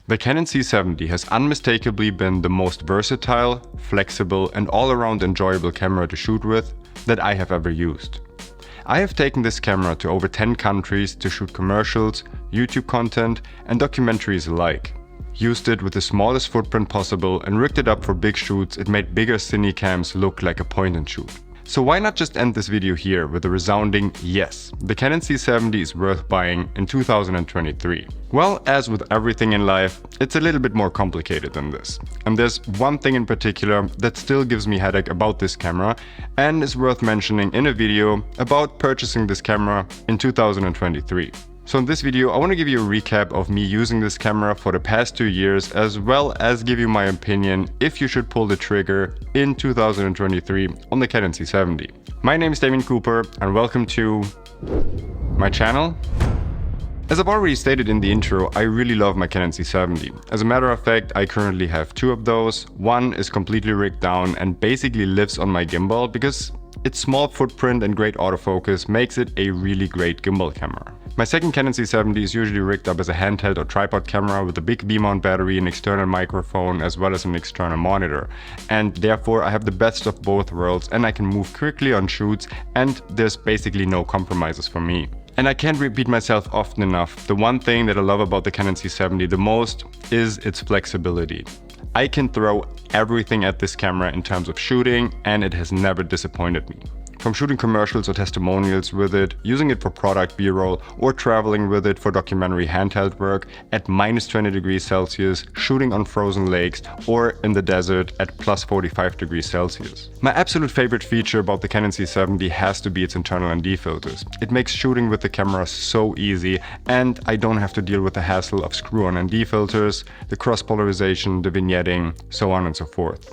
The Canon C70 has unmistakably been the most versatile, flexible and all-around enjoyable camera to shoot with that I have ever used. I have taken this camera to over 10 countries to shoot commercials, YouTube content and documentaries alike. Used it with the smallest footprint possible and rigged it up for big shoots. It made bigger cine cams look like a point and shoot. So why not just end this video here with a resounding yes, the Canon C70 is worth buying in 2023. Well, as with everything in life, it's a little bit more complicated than this. And there's one thing in particular that still gives me headache about this camera and is worth mentioning in a video about purchasing this camera in 2023. So in this video, I want to give you a recap of me using this camera for the past 2 years, as well as give you my opinion if you should pull the trigger in 2023 on the Canon C70. My name is Damien and welcome to my channel. As I've already stated in the intro, I really love my Canon C70. As a matter of fact, I currently have 2 of those. One is completely rigged down and basically lives on my gimbal because its small footprint and great autofocus makes it a really great gimbal camera. My second Canon C70 is usually rigged up as a handheld or tripod camera with a big V-mount battery, an external microphone as well as an external monitor. And therefore I have the best of both worlds and I can move quickly on shoots and there's basically no compromises for me. And I can't repeat myself often enough, the one thing that I love about the Canon C70 the most is its flexibility. I can throw everything at this camera in terms of shooting and it has never disappointed me. From shooting commercials or testimonials with it, using it for product b-roll or traveling with it for documentary handheld work at minus 20 degrees Celsius, shooting on frozen lakes or in the desert at plus 45 degrees Celsius. My absolute favorite feature about the Canon C70 has to be its internal ND filters. It makes shooting with the camera so easy and I don't have to deal with the hassle of screw-on ND filters, the cross-polarization, the vignetting, so on and so forth.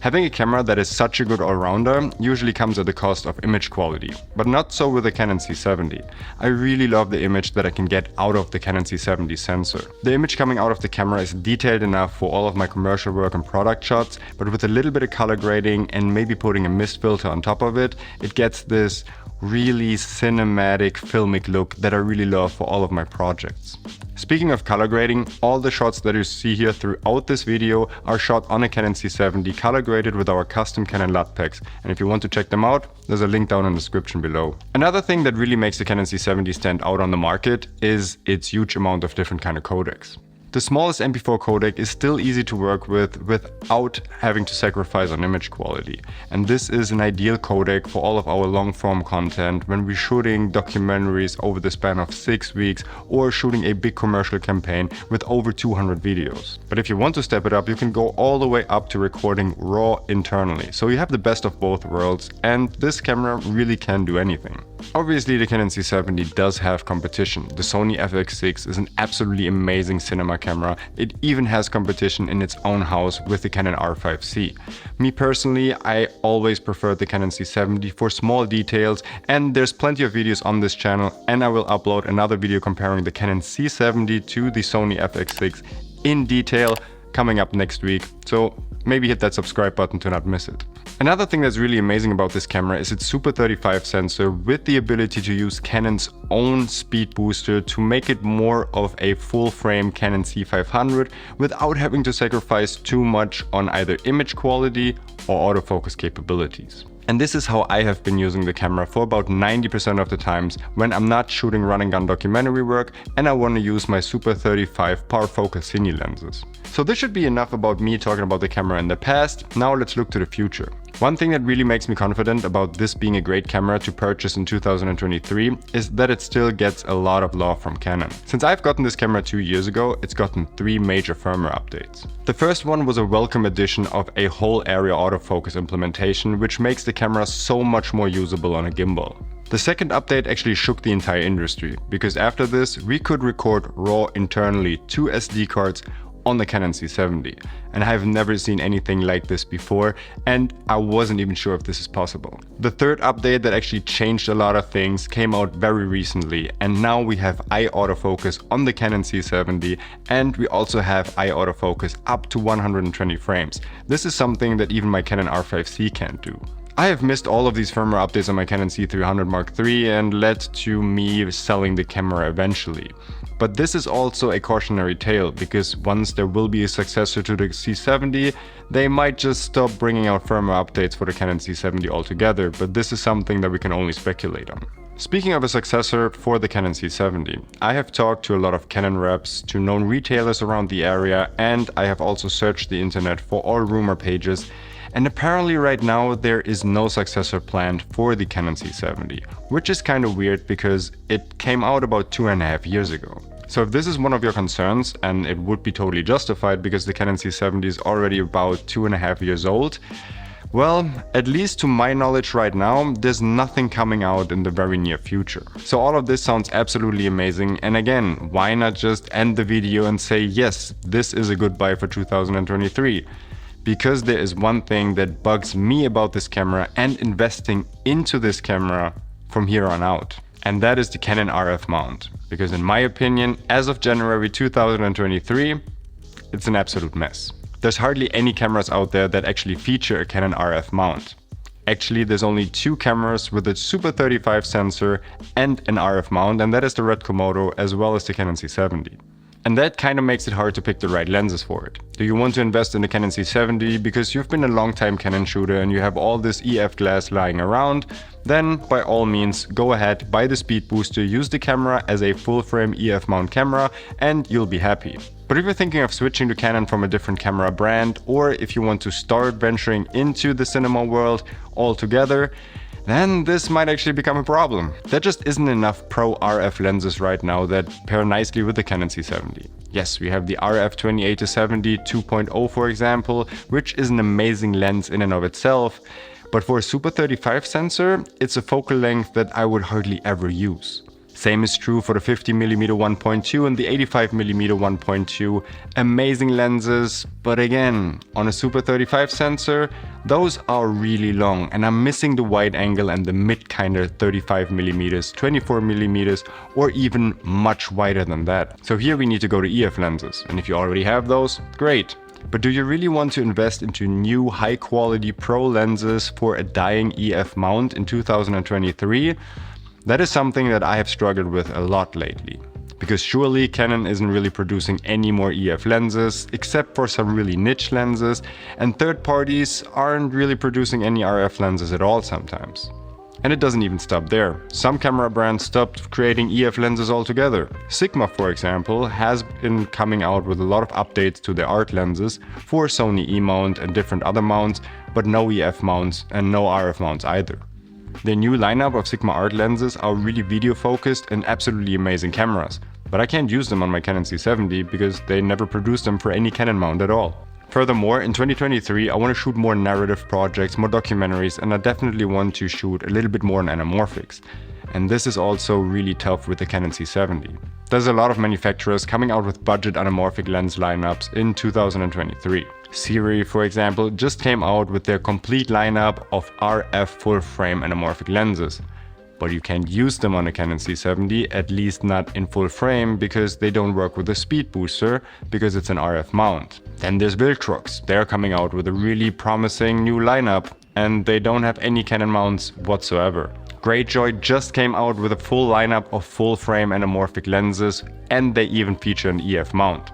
Having a camera that is such a good all-rounder usually comes at the cost of image quality, but not so with the Canon C70. I really love the image that I can get out of the Canon C70 sensor. The image coming out of the camera is detailed enough for all of my commercial work and product shots, but with a little bit of color grading and maybe putting a mist filter on top of it, it gets this really cinematic, filmic look that I really love for all of my projects. Speaking of color grading, all the shots that you see here throughout this video are shot on a Canon C70 color graded with our custom Canon LUT packs. And if you want to check them out, there's a link down in the description below. Another thing that really makes the Canon C70 stand out on the market is its huge amount of different kind of codecs. The smallest MP4 codec is still easy to work with without having to sacrifice on image quality. And this is an ideal codec for all of our long form content when we're shooting documentaries over the span of 6 weeks or shooting a big commercial campaign with over 200 videos. But if you want to step it up, you can go all the way up to recording raw internally. So you have the best of both worlds and this camera really can do anything. Obviously the Canon C70 does have competition. The Sony FX6 is an absolutely amazing cinema camera. It even has competition in its own house with the Canon R5C. Me personally, I always preferred the Canon C70 for small details and there's plenty of videos on this channel and I will upload another video comparing the Canon C70 to the Sony FX6 in detail coming up next week. So maybe hit that subscribe button to not miss it. Another thing that's really amazing about this camera is its Super 35 sensor with the ability to use Canon's own speed booster to make it more of a full-frame Canon C500 without having to sacrifice too much on either image quality or autofocus capabilities. And this is how I have been using the camera for about 90% of the times when I'm not shooting run and gun documentary work and I want to use my Super 35 PowerFocus cine lenses. So this should be enough about me talking about the camera in the past. Now let's look to the future. One thing that really makes me confident about this being a great camera to purchase in 2023 is that it still gets a lot of love from Canon. Since I've gotten this camera 2 years ago, it's gotten 3 major firmware updates. The first one was a welcome addition of a whole area autofocus implementation, which makes the camera so much more usable on a gimbal. The second update actually shook the entire industry, because after this we could record RAW internally to SD cards on the Canon C70, and I've never seen anything like this before and I wasn't even sure if this is possible. The third update that actually changed a lot of things came out very recently and now we have eye autofocus on the Canon C70 and we also have eye autofocus up to 120 frames. This is something that even my Canon R5C can't do. I have missed all of these firmware updates on my Canon C300 Mark III and led to me selling the camera eventually. But this is also a cautionary tale, because once there will be a successor to the C70, they might just stop bringing out firmware updates for the Canon C70 altogether, but this is something that we can only speculate on. Speaking of a successor for the Canon C70, I have talked to a lot of Canon reps, to known retailers around the area, and I have also searched the internet for all rumor pages. And apparently right now there is no successor planned for the Canon C70, which is kind of weird because it came out about 2.5 years ago. So if this is one of your concerns, and it would be totally justified because the Canon C70 is already about 2.5 years old, well, at least to my knowledge right now, there's nothing coming out in the very near future. So all of this sounds absolutely amazing, and again, why not just end the video and say, yes, this is a good buy for 2023. Because there is one thing that bugs me about this camera and investing into this camera from here on out. And that is the Canon RF mount. Because in my opinion, as of January 2023, it's an absolute mess. There's hardly any cameras out there that actually feature a Canon RF mount. Actually, there's only 2 cameras with a Super 35 sensor and an RF mount, and that is the Red Komodo as well as the Canon C70. And that kind of makes it hard to pick the right lenses for it. Do you want to invest in the Canon C70 because you've been a long-time Canon shooter and you have all this EF glass lying around? Then by all means go ahead, buy the speed booster, use the camera as a full-frame EF mount camera, and you'll be happy. But if you're thinking of switching to Canon from a different camera brand, or if you want to start venturing into the cinema world altogether, then this might actually become a problem. There just isn't enough pro RF lenses right now that pair nicely with the Canon C70. Yes, we have the RF 28-70 2.0 for example, which is an amazing lens in and of itself, but for a Super 35 sensor, it's a focal length that I would hardly ever use. Same is true for the 50mm 1.2 and the 85mm 1.2. Amazing lenses, but again, on a Super 35 sensor, those are really long and I'm missing the wide angle and the mid kind of 35mm, 24mm, or even much wider than that. So here we need to go to EF lenses, and if you already have those, great. But do you really want to invest into new high quality pro lenses for a dying EF mount in 2023? That is something that I have struggled with a lot lately. Because surely Canon isn't really producing any more EF lenses, except for some really niche lenses, and third parties aren't really producing any RF lenses at all sometimes. And it doesn't even stop there. Some camera brands stopped creating EF lenses altogether. Sigma, for example, has been coming out with a lot of updates to their art lenses for Sony E-mount and different other mounts, but no EF mounts and no RF mounts either. The new lineup of Sigma art lenses are really video focused and absolutely amazing cameras, but I can't use them on my Canon C70 because they never produced them for any Canon mount at all. Furthermore, in 2023 I want to shoot more narrative projects, more documentaries, and I definitely want to shoot a little bit more on anamorphics. And this is also really tough with the Canon C70. There's a lot of manufacturers coming out with budget anamorphic lens lineups in 2023. Siri, for example, just came out with their complete lineup of RF full-frame anamorphic lenses. But you can't use them on a Canon C70, at least not in full frame, because they don't work with the speed booster, because it's an RF mount. Then there's Viltrox. They're coming out with a really promising new lineup, and they don't have any Canon mounts whatsoever. Greyjoy just came out with a full lineup of full-frame anamorphic lenses, and they even feature an EF mount.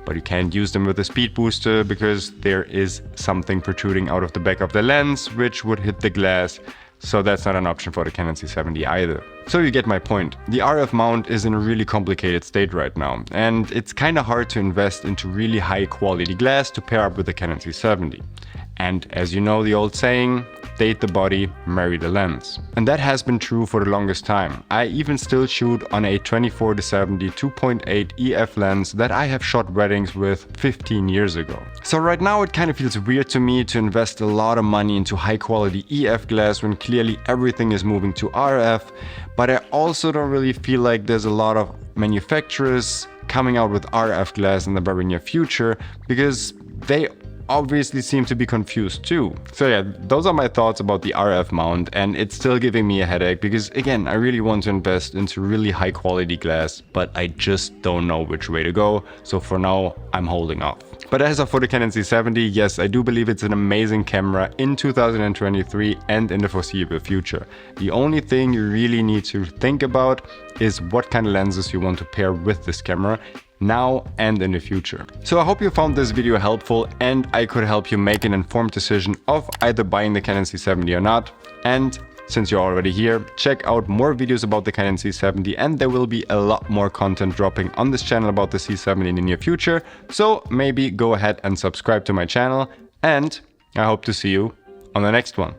But you can't use them with a speed booster because there is something protruding out of the back of the lens which would hit the glass, so that's not an option for the Canon C70 either. So you get my point. The RF mount is in a really complicated state right now, and it's kinda hard to invest into really high quality glass to pair up with the Canon C70. And as you know the old saying, date the body, marry the lens. And that has been true for the longest time. I even still shoot on a 24-70 2.8 EF lens that I have shot weddings with 15 years ago. So right now it kind of feels weird to me to invest a lot of money into high quality EF glass when clearly everything is moving to RF, but I also don't really feel like there's a lot of manufacturers coming out with RF glass in the very near future because they obviously seem to be confused too. So yeah, those are my thoughts about the RF mount, and it's still giving me a headache because again, I really want to invest into really high quality glass, but I just don't know which way to go. So for now, I'm holding off. But as for the Canon C70, yes, I do believe it's an amazing camera in 2023 and in the foreseeable future. The only thing you really need to think about is what kind of lenses you want to pair with this camera now and in the future. So I hope you found this video helpful and I could help you make an informed decision of either buying the Canon C70 or not. And since you're already here, check out more videos about the Canon C70, and there will be a lot more content dropping on this channel about the C70 in the near future. So maybe go ahead and subscribe to my channel, and I hope to see you on the next one.